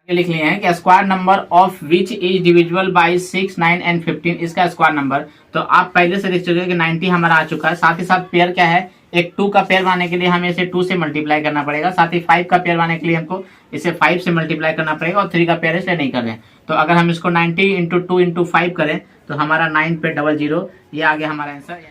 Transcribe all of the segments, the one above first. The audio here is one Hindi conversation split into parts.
ये लिख लिए हैं कि square number of which is divisible by 6, 9 and 15 इसका स्क्वायर नंबर। तो आप पहले से देख चुके हैं कि 90 हमारा आ चुका है। साथ ही साथ पेयर क्या है, एक 2 का पेयर बनाने के लिए हमें इसे 2 से मल्टीप्लाई करना पड़ेगा। साथ ही 5 का पेयर बनाने के लिए हमको इसे 5 से मल्टीप्लाई करना पड़ेगा और 3 का पेयर इसलिए नहीं कर रहे हैं। तो अगर हम इसको 90 इंटू 2 इंटू 5 करें तो हमारा 9 पे 00, ये आ गया हमारा आंसर।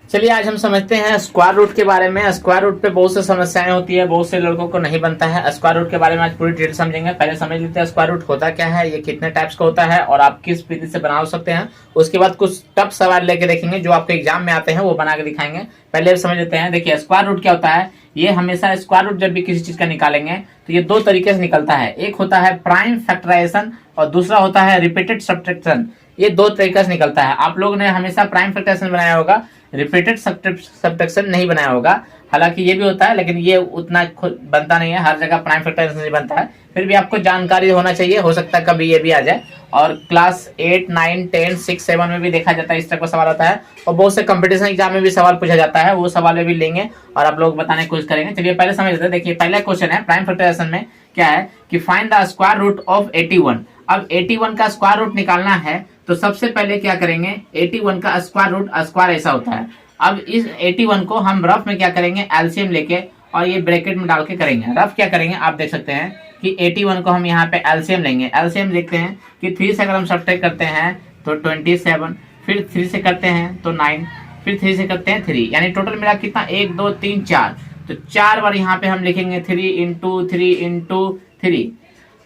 चलिए आज हम समझते हैं स्क्वायर रूट के बारे में। स्क्वायर रूट पे बहुत सी समस्याएं होती है, बहुत से लड़कों को नहीं बनता है। स्क्वायर रूट के बारे में आज पूरी डिटेल समझेंगे। पहले समझ लेते हैं स्क्वायर रूट होता क्या है, ये कितने टाइप्स का होता है और आप किस विधि से बना सकते हैं। उसके बाद कुछ टफ सवाल लेके देखेंगे जो आपके एग्जाम में आते हैं, वो बना के दिखाएंगे। पहले समझ लेते हैं। देखिए स्क्वायर रूट क्या होता है, ये हमेशा स्क्वायर रूट जब भी किसी चीज का निकालेंगे तो ये 2 तरीके से निकलता है। एक होता है प्राइम फैक्टराइजेशन और दूसरा होता है रिपीटेड सब्ट्रैक्शन। ये 2 तरीके से निकलता है। आप लोगों ने हमेशा प्राइम फैक्टराइजेशन बनाया होगा, रिपीटेड सब्ट्रैक्शन नहीं बनाया होगा। हालांकि ये भी होता है लेकिन ये उतना बनता नहीं है, हर जगह प्राइम फैक्टराइजेशन नहीं बनता है। फिर भी आपको जानकारी होना चाहिए, हो सकता है कभी ये भी आ जाए। और क्लास 8, 9, 10, 6, 7 में भी देखा जाता है, इस तरह का सवाल आता है। और बहुत से कंपटीशन एग्जाम में भी सवाल पूछा जाता है, वो सवाल में भी लेंगे और आप लोग बताने की कोशिश करेंगे। चलिए पहले समझ लेते हैं। देखिए पहला क्वेश्चन है प्राइम फैक्टराइजेशन में क्या है कि find the square root of 81। अब 81 का स्क्वायर रूट निकालना है तो सबसे पहले क्या करेंगे, 81 का स्क्वायर रूट, स्क्वायर ऐसा होता है। अब इस 81 को हम रफ में क्या करेंगे, एलसीएम लेके और ये ब्रैकेट में डाल के करेंगे। रफ क्या करेंगे, आप देख सकते हैं कि 81 को हम यहाँ पे एलसीएम लेंगे। एलसीएम देखते हैं कि 3 से अगर हम सब्ट्रैक्ट करते हैं तो 27, फिर 3 से करते हैं तो 9, फिर 3 से करते हैं 3, यानी टोटल मिला कितना 1, 2, 3, 4। तो 4 बार यहाँ पे हम लिखेंगे 3 इंटू 3 इंटू 3।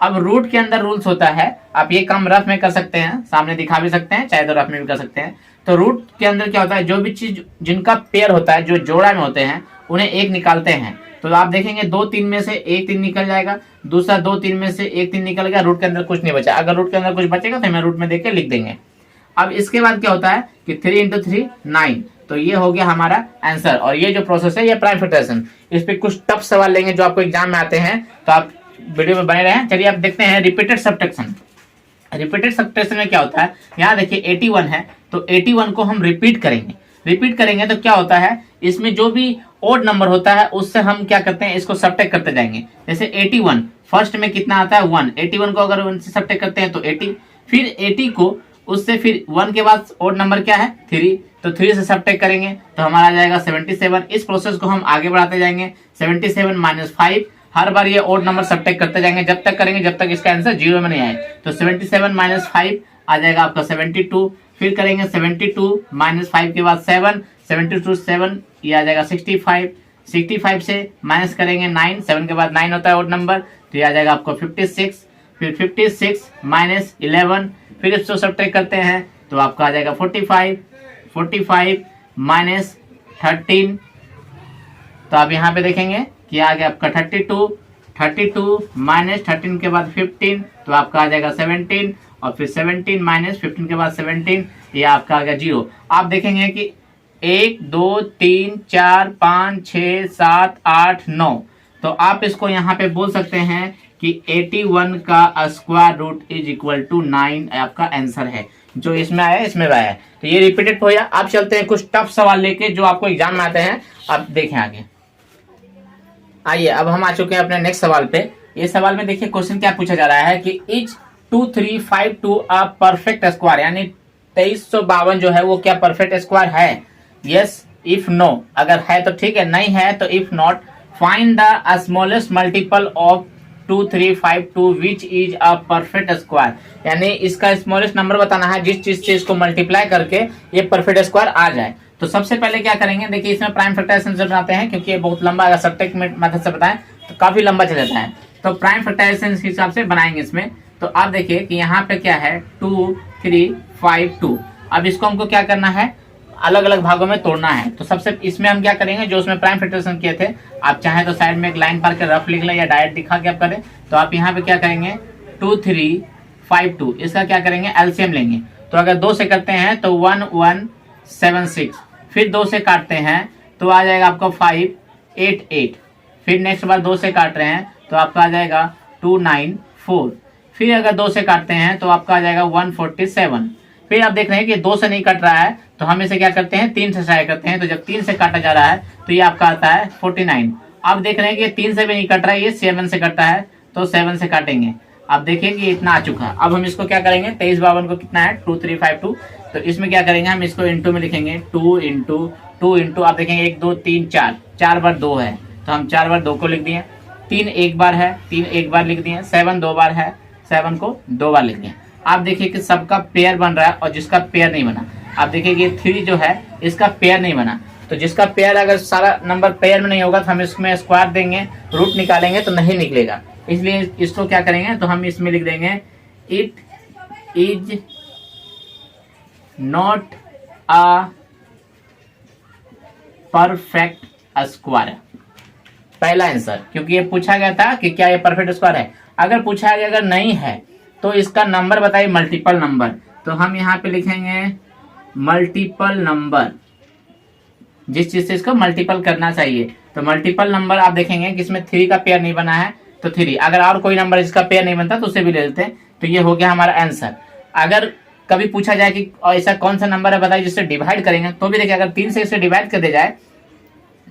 अब रूट के अंदर रूल्स होता है, आप ये काम रफ में कर सकते हैं, सामने दिखा भी सकते हैं, चाहे तो रफ में भी कर सकते हैं। तो रूट के अंदर क्या होता है, जो भी चीज जिनका पेयर होता है, जो जोड़ा में होते हैं, उन्हें 1 निकालते हैं। तो आप देखेंगे 2 3 में से 1 3 निकल जाएगा, दूसरा 2 3 में से 1 3 निकल गया, रूट के अंदर कुछ नहीं बचा। अगर रूट के अंदर कुछ बचेगा तो हमें रूट में देख के लिख देंगे। अब इसके बाद क्या होता है कि 3 इंटू 3 9, तो ये हो गया हमारा आंसर। और ये जो प्रोसेस है ये प्राइम फैक्टराइजेशन। इस पे कुछ टफ सवाल लेंगे जो आपको एग्जाम में आते हैं, तो आप वीडियो में बने रहें। चलिए आप देखते हैं रिपीटेड सब्ट्रैक्शन। रिपीटेड सब्ट्रैक्शन में क्या होता है, यहाँ देखिए 81 है तो 81 को हम रिपीट करेंगे। रिपीट करेंगे तो क्या होता है, इसमें जो भी ओड नंबर होता है उससे हम क्या करते हैं, इसको सब्ट्रैक्ट करते जाएंगे। जैसे 81 फर्स्ट में कितना आता है 1, 81 को अगर 1 से सब्ट्रैक्ट करते हैं तो 80, फिर 80 को उससे फिर 1 के बाद ओड नंबर क्या है 3, तो 3 से सब्ट्रैक्ट करेंगे तो हमारा आ जाएगा 77। इस प्रोसेस को हम आगे बढ़ाते जाएंगे। 77 माइनस 5, हर बार ये ओड नंबर सब्ट्रैक्ट करते जाएंगे, जब तक करेंगे जब तक इसका आंसर 0 में नहीं आए। तो 77 माइनस 5 आ जाएगा आपका 72, फिर करेंगे 72 माइनस 5 के बाद 7, 72 7 ये आ जाएगा 65, 65 से माइनस करेंगे 9, 7 के बाद 9 होता है ओड नंबर, तो ये आ जाएगा आपको 56, फिर 56 माइनस 11, फिर इसको सब्ट्रैक्ट करते हैं तो आपका आ जाएगा 45, 45 माइनस 13, तो आप यहाँ पे देखेंगे कि आ गया आपका 32, 32 माइनस 13 के बाद 15, तो आपका आ जाएगा 17, और फिर 17 माइनस 15 के बाद 17, ये आपका आ गया 0। आप देखेंगे कि 1 2 3 4 5 6 7 8 9, तो आप इसको यहाँ पे बोल सकते हैं कि 81 का square root is equal to 9 आपका आंसर है। जो इसमें आया इसमें आया है, तो ये रिपीटेड हो गया। अब चलते हैं कुछ टफ सवाल लेके जो आपको एग्जाम में आते हैं, आप देखें आगे। आइए अब हम आ चुके हैं अपने नेक्स्ट सवाल पे। ये सवाल में देखिए क्वेश्चन क्या पूछा जा रहा है कि इज 2352 अ परफेक्ट स्क्वायर, यानी 2352 जो है वो क्या परफेक्ट स्क्वायर है। यस इफ नो, अगर है तो ठीक है, नहीं है तो if not find the smallest multiple of 2352 which is a perfect square, यानी इसका स्मॉलेस्ट नंबर बताना है जिस चीज से इसको मल्टीप्लाई करके ये परफेक्ट स्क्वायर आ जाए। तो सबसे पहले क्या करेंगे, देखिए इसमें प्राइम फैक्टराइजेशन से बनाते हैं क्योंकि ये बहुत लंबा, अगर सब्ट्रैक्ट मेथड से बताएं तो काफी लंबा चल जाता है, तो प्राइम फैक्टराइजेशन के हिसाब से बनाएंगे इसमें। तो आप देखिए कि यहाँ पे क्या है 2 3 5 2। अब इसको हमको क्या करना है, अलग अलग भागों में तोड़ना है। तो सबसे इसमें हम क्या करेंगे, जो उसमें प्राइम फैक्टराइजेशन किए थे, आप चाहे तो साइड में एक लाइन पार के रफ लिख लें या डायरेक्ट दिखा के आप करें। तो आप यहाँ पे क्या करेंगे 2 3 5 2, इसका क्या करेंगे एलसीएम लेंगे। तो अगर 2 से करते हैं तो 1 1 7 6, फिर 2 से काटते हैं तो आ जाएगा आपको 5 8 8, फिर नेक्स्ट बार 2 से काट रहे हैं तो आपका आ जाएगा 2 9 4, फिर अगर 2 से काटते हैं तो आपका आ जाएगा 147। फिर आप देख रहे हैं कि 2 से नहीं कट रहा है तो हम इसे क्या करते हैं 3 से ट्राई करते हैं। तो जब 3 से काटा जा रहा है तो ये आपका आता है 49। अब देख रहे हैं कि 3 से भी नहीं कट रहा है, ये 7 से कटता है तो 7 से काटेंगे। अब देखिए कि इतना आ चुका है। अब हम इसको क्या करेंगे, 2352 को कितना है 2352, तो इसमें क्या करेंगे हम इसको इंटू में लिखेंगे 2 इंटू 2 इंटू, आप देखेंगे 1 2 3 4, 4 बार 2 है तो हम 4 बार 2 को लिख दिए, 3 एक बार है 3 एक बार लिख दिए, 7 2 बार है 7 को 2 बार लिख दिए। आप देखिए कि सबका पेयर बन रहा है और जिसका पेयर नहीं बना, आप देखिए कि 3 जो है इसका पेयर नहीं बना, तो जिसका पेयर अगर सारा नंबर पेयर में नहीं होगा तो हम इसमें स्क्वायर देंगे, रूट निकालेंगे तो नहीं निकलेगा, इसलिए इसको क्या करेंगे तो हम इसमें लिख देंगे it is not a perfect square. पहला आंसर, क्योंकि ये पूछा गया था कि क्या ये परफेक्ट स्क्वायर है। अगर पूछा गया अगर नहीं है तो इसका नंबर बताइए मल्टीपल नंबर, तो हम यहाँ पे लिखेंगे मल्टीपल नंबर, जिस चीज से इसको मल्टीपल करना चाहिए। तो मल्टीपल नंबर आप देखेंगे कि इसमें 3 का पेयर नहीं बना है तो 3, अगर और कोई नंबर जिसका पेयर नहीं बनता तो उसे भी ले लेते हैं, तो ये हो गया हमारा आंसर। अगर कभी पूछा जाए कि ऐसा कौन सा नंबर है बताइए जिससे डिवाइड करेंगे, तो भी देखिए अगर 3 से इसे डिवाइड कर दिया जाए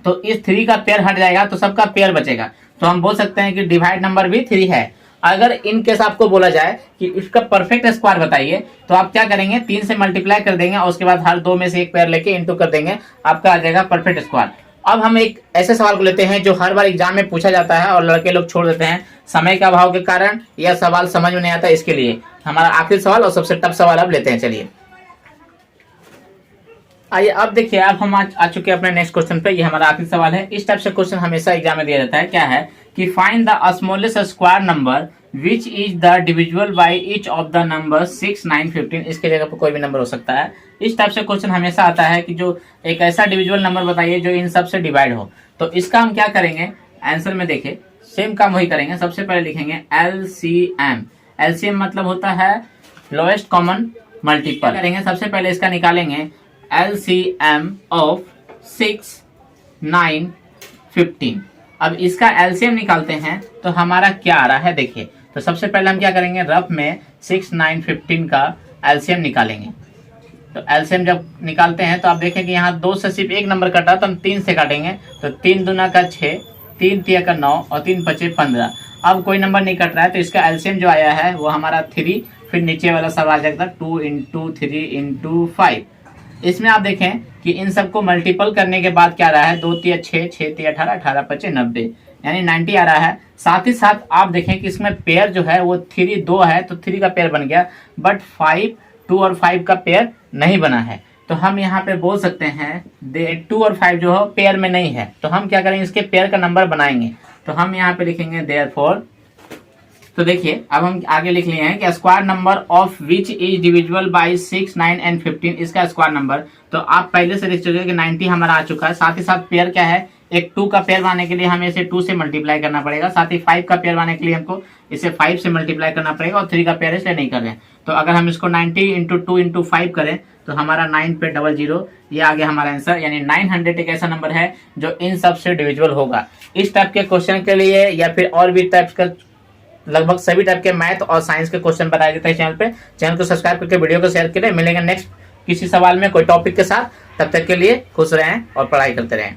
तो इस 3 का पेयर हट जाएगा तो सबका पेयर बचेगा, तो हम बोल सकते हैं कि डिवाइड नंबर भी 3 है। अगर इन केस आपको बोला जाए कि इसका परफेक्ट स्क्वायर बताइए, तो आप क्या करेंगे 3 से मल्टीप्लाई कर देंगे और उसके बाद हर 2 में से एक पेयर लेके इंटू कर देंगे, आपका आ जाएगा परफेक्ट स्क्वायर। अब हम एक ऐसे सवाल को लेते हैं जो हर बार एग्जाम में पूछा जाता है और लड़के लोग छोड़ देते हैं समय के अभाव के कारण, यह सवाल समझ में नहीं आता, इसके लिए हमारा आखिरी सवाल और सबसे टफ सवाल अब लेते हैं। चलिए आइए अब देखिए, अब हम आ चुके हैं अपने नेक्स्ट क्वेश्चन पे। ये हमारा आखिरी सवाल है। इस टाइप से क्वेश्चन हमेशा एग्जाम में दिया जाता है। क्या है कि find the smallest square number which is the divisible by each of the number 6 9 15। इसके जगह पर कोई भी नंबर हो सकता है। इस टाइप से क्वेश्चन हमेशा आता है कि जो एक ऐसा डिविजिबल नंबर बताइए जो इन सब से डिवाइड हो। तो इसका हम क्या करेंगे, आंसर में देखिए सेम काम वही करेंगे। सबसे पहले लिखेंगे LCM। LCM मतलब होता है लोएस्ट कॉमन मल्टीपल। करेंगे सबसे पहले इसका निकालेंगे LCM ऑफ 6 9 15। अब इसका LCM निकालते हैं तो हमारा क्या आ रहा है देखिए। तो सबसे पहले हम क्या करेंगे, रफ में 6 9 15 का LCM निकालेंगे। तो LCM जब निकालते हैं तो आप देखें कि यहाँ 2 से सिर्फ एक नंबर कटा, तो हम 3 से काटेंगे। तो 3 दूना का 6, 3 तिया का 9 और 3 पचे 15। अब कोई नंबर नहीं कट रहा है तो इसका LCM जो आया है वो हमारा 3, फिर नीचे वाला सब आ जाएगा 2 इंटू 3 इंटू 5। इसमें आप देखें कि इन सबको मल्टीपल करने के बाद क्या आ रहा है, 2 तिया 6, 6 तिया 18, 18 पचे 90, यानी 90 आ रहा है। साथ ही साथ आप देखें कि इसमें पेयर जो है वो 3 2 है तो 3 का पेयर बन गया, बट 5 2 और 5 का पेयर नहीं बना है। तो हम यहाँ पे बोल सकते हैं 2 और 5 जो है पेयर में नहीं है, तो हम क्या करेंगे इसके पेयर का नंबर बनाएंगे। तो हम यहाँ पे लिखेंगे देयरफॉर। तो देखिए अब हम आगे लिख लिए हैं कि square number of which is divisible by 6 9 and 15, इसका स्क्वायर नंबर। तो आप पहले से देख चुके हैं कि 90 हमारा आ चुका है। साथ ही साथ पेयर क्या है, एक 2 का पेयर बनाने के लिए हमें इसे 2 से मल्टीप्लाई करना पड़ेगा। साथ ही 5 का पेयर बनाने के लिए हमको इसे 5 से मल्टीप्लाई करना पड़ेगा और 3 का पेयर इसलिए नहीं कर रहे हैं। तो अगर हम इसको 90 इंटू 2 इंटू 5 करें तो हमारा 9 पे 00, ये आ गया हमारा आंसर। यानी 900 एक ऐसा नंबर है जो इन सब से डिविजिबल होगा। इस टाइप के क्वेश्चन के लिए या फिर और भी टाइप का लगभग सभी टाइप के मैथ और साइंस के क्वेश्चन बताए जाते हैं चैनल पे। चैनल को सब्सक्राइब करके वीडियो को शेयर करें। मिलेंगे नेक्स्ट किसी सवाल में कोई टॉपिक के साथ, तब तक के लिए खुश रहें और पढ़ाई करते रहें।